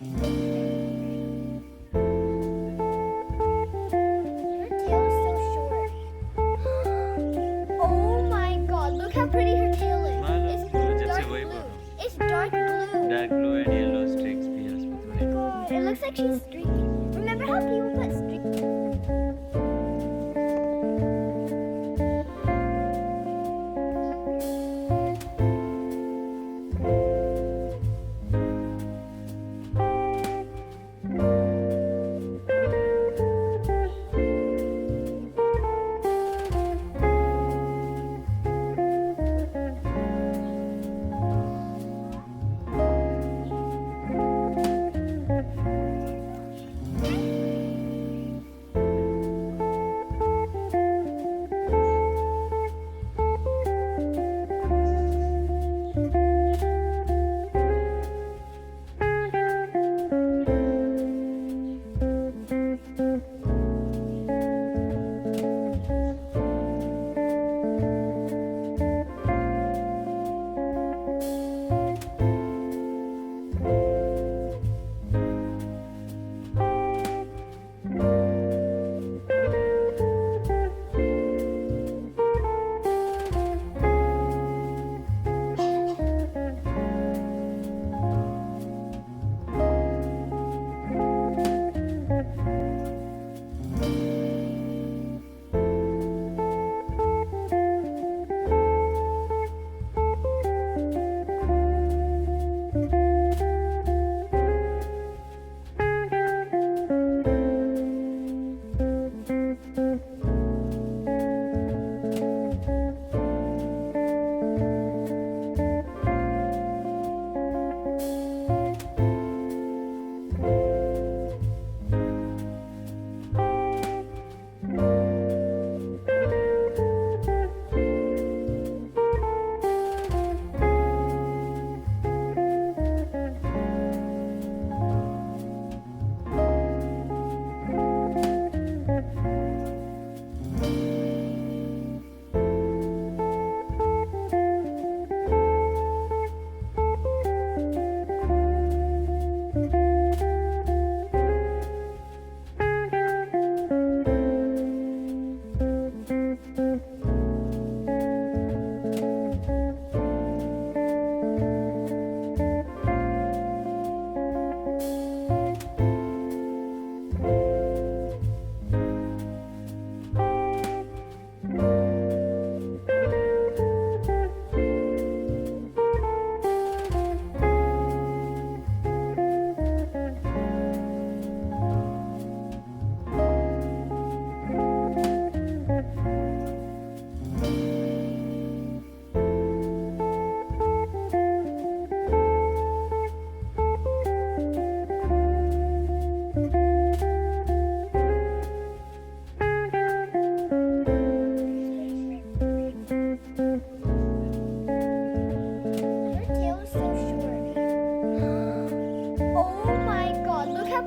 Her tail is so short. Oh my god, look how pretty her tail is. It's dark blue. It's dark blue. Dark blue and yellow streaks भी है उसमें थोड़े. God, it looks like she's streaky. Remember how people put streaky?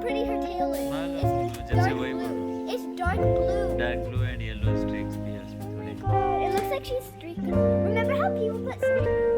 pretty her tail is. It's dark blue. Dark blue and yellow streaks भी है उसमें Oh my थोड़े. god, it looks like she's streaky. Remember how people put streaky?